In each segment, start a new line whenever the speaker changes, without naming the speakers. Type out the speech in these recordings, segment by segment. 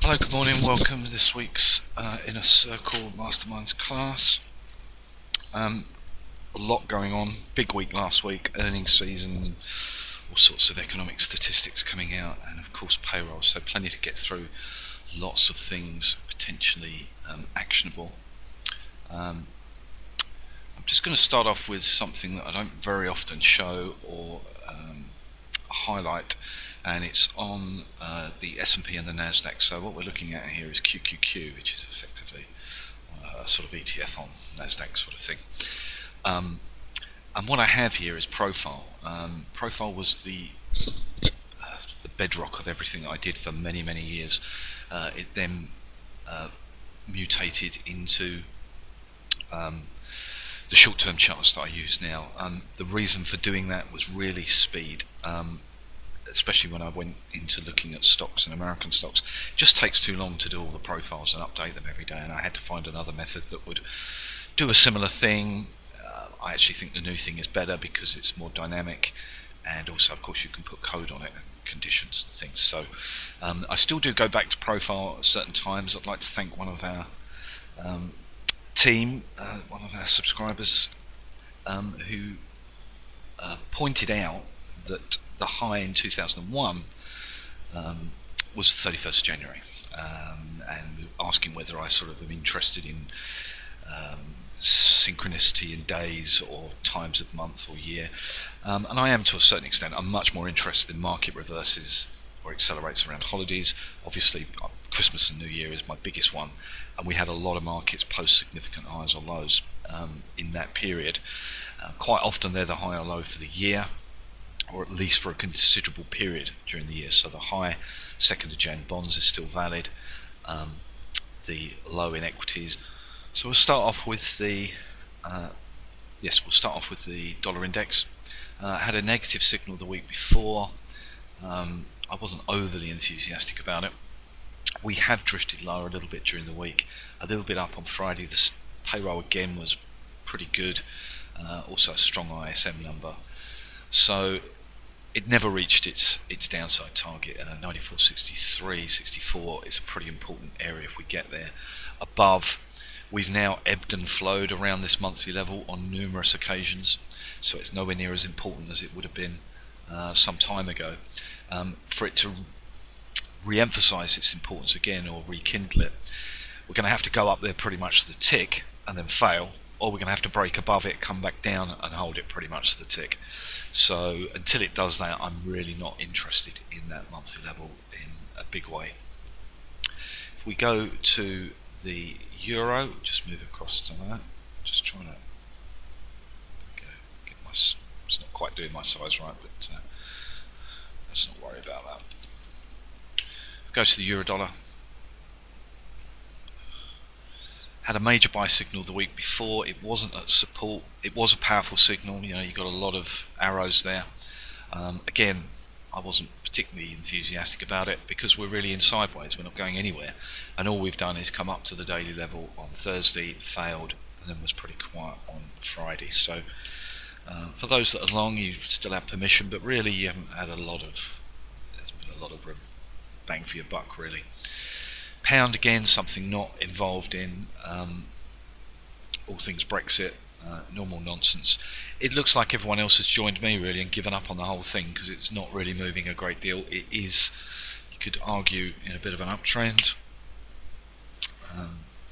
Hello, good morning, welcome to this week's Inner Circle Masterminds class. A lot going on, big week last week, earnings season, all sorts of economic statistics coming out, and of course payroll, so plenty to get through, lots of things potentially actionable. I'm just going to start off with something that I don't very often show or highlight, and it's on the S&P and the Nasdaq. So what we're looking at here is QQQ, which is effectively a sort of ETF on Nasdaq sort of thing. And what I have here is Profile. Profile was the bedrock of everything that I did for many years. It then mutated into the short-term charts that I use now. The reason for doing that was really speed. Especially when I went into looking at stocks and American stocks. It just takes too long to do all the profiles and update them every day, and I had to find another method that would do a similar thing. I actually think the new thing is better because it's more dynamic, and also of course you can put code on it and conditions and things. So I still do go back to profile at certain times. I'd like to thank one of our team, one of our subscribers, who pointed out that the high in 2001 was 31st January, and asking whether I sort of am interested in synchronicity in days or times of month or year, and I am to a certain extent. I'm much more interested in market reverses or accelerates around holidays. Obviously Christmas and New Year is my biggest one, and we had a lot of markets post significant highs or lows in that period. Quite often they're the high or low for the year, or at least for a considerable period during the year. So the high 2nd of Jan bonds is still valid, the low in equities. So we'll start off with the dollar index. Had a negative signal the week before. I wasn't overly enthusiastic about it. We have drifted lower a little bit during the week, a little bit up on Friday. The payroll again was pretty good, also a strong ISM number. So it never reached its downside target. 94.63, 64 is a pretty important area if we get there. Above, we've now ebbed and flowed around this monthly level on numerous occasions, so it's nowhere near as important as it would have been some time ago. For it to re-emphasize its importance again, or rekindle it, we're going to have to go up there pretty much the tick and then fail, or we're going to have to break above it, come back down and hold it pretty much the tick. So until it does that, I'm really not interested in that monthly level in a big way. If we go to the euro, just move across to that. Just trying to get my. It's not quite doing my size right, but let's not worry about that. Go to the euro dollar. Had a major buy signal the week before. It wasn't at support. It was a powerful signal. You know, you got a lot of arrows there. Again, I wasn't particularly enthusiastic about it because we're really in sideways. We're not going anywhere, and all we've done is come up to the daily level on Thursday, failed, and then was pretty quiet on Friday. So for those that are long, you still have permission, but really you haven't had a lot of. There's been a lot of bang for your buck, really. Pound again, something not involved in all things Brexit, normal nonsense. It looks like everyone else has joined me really and given up on the whole thing because it's not really moving a great deal. It is, you could argue, in a bit of an uptrend,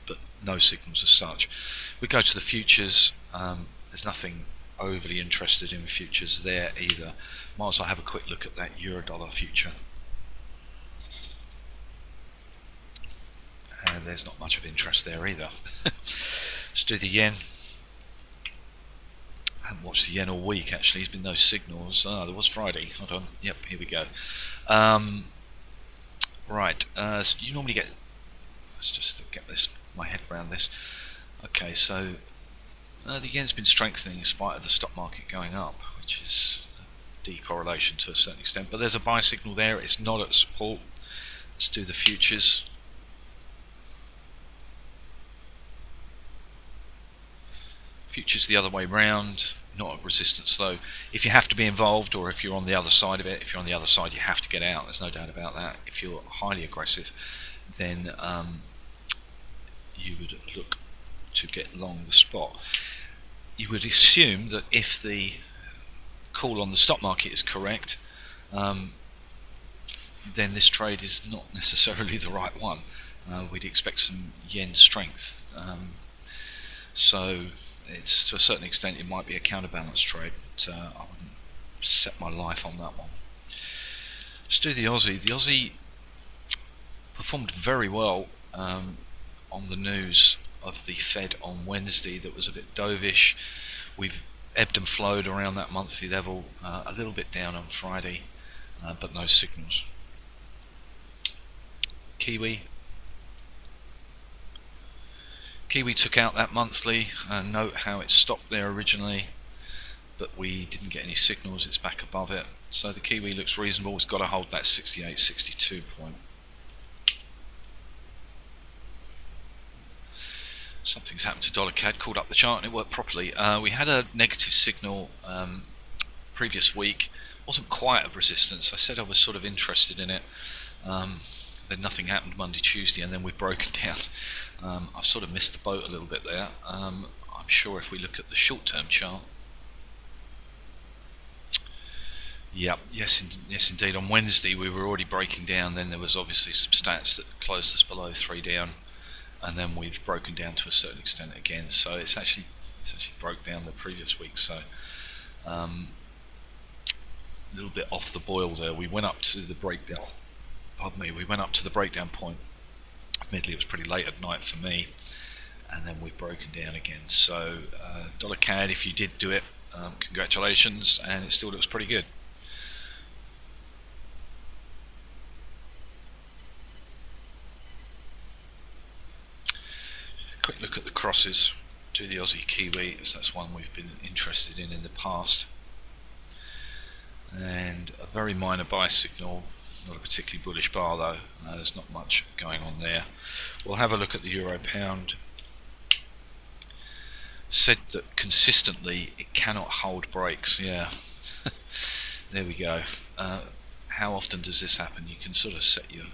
but no signals as such. We go to the futures. There's nothing overly interested in futures there either. Might as well have a quick look at that euro dollar future. And there's not much of interest there either. Let's do the yen. I haven't watched the yen all week actually. There's been no signals. There was Friday. Hold on. Yep, here we go. Right. So you normally get. Let's just get my head around this. Okay, so the yen's been strengthening in spite of the stock market going up, which is a decorrelation to a certain extent. But there's a buy signal there. It's not at support. Let's do the futures. Futures the other way round, not at resistance though. If you have to be involved, or if you're on the other side of it, if you're on the other side you have to get out, there's no doubt about that. If you're highly aggressive, then you would look to get long the spot. You would assume that if the call on the stock market is correct, then this trade is not necessarily the right one. We'd expect some yen strength. So it's, to a certain extent, it might be a counterbalance trade, but I wouldn't set my life on that one. Let's do the Aussie. The Aussie performed very well on the news of the Fed on Wednesday. That was a bit dovish. We've ebbed and flowed around that monthly level, a little bit down on Friday, but no signals. Kiwi took out that monthly. Note how it stopped there originally, but we didn't get any signals. It's back above it, so the Kiwi looks reasonable. It's got to hold that 68.62 point. Something's happened to dollar CAD. Called up the chart and it worked properly. We had a negative signal previous week. Wasn't quite a resistance. I said I was sort of interested in it. Then nothing happened Monday, Tuesday, and then we've broken down. I've sort of missed the boat a little bit there. I'm sure if we look at the short-term chart, yep, yes indeed. On Wednesday we were already breaking down. Then there was obviously some stats that closed us below 3 down, and then we've broken down to a certain extent again. So it's actually broke down the previous week. So a little bit off the boil there. We went up to the breakdown. We went up to the breakdown point. Admittedly, it was pretty late at night for me, and then we've broken down again. So dollar CAD, if you did do it, congratulations, and it still looks pretty good. Quick look at the crosses. Do the Aussie Kiwi, as that's one we've been interested in the past, and a very minor buy signal. Not a particularly bullish bar though. There's not much going on there. We'll have a look at the euro pound. Said that consistently it cannot hold breaks. Yeah, there we go. How often does this happen? You can sort of set your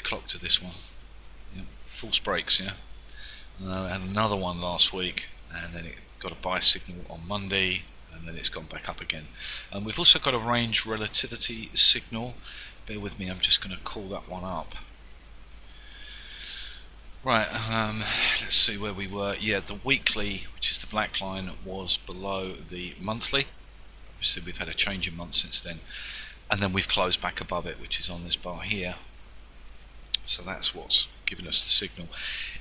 clock to this one. Yep. False breaks. Yeah, and another one last week, and then it got a buy signal on Monday, and then it's gone back up again. We've also got a range relativity signal. Bear with me, I'm just going to call that one up. Right, let's see where we were. Yeah, the weekly, which is the black line, was below the monthly. Obviously we've had a change in month since then, and then we've closed back above it, which is on this bar here. So that's what's given us the signal.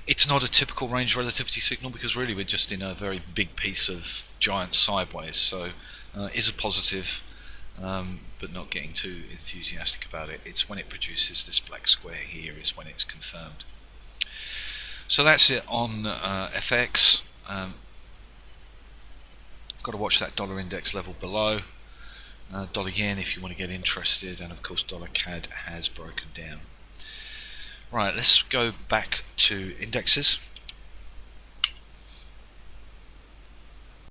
It's not a typical range relativity signal, because really we're just in a very big piece of giant sideways, so it is a positive, but not getting too enthusiastic about it. It's when it produces this black square here is when it's confirmed. So that's it on FX. Got to watch that dollar index level below. Dollar yen if you want to get interested, and of course dollar CAD has broken down. Right, let's go back to indexes.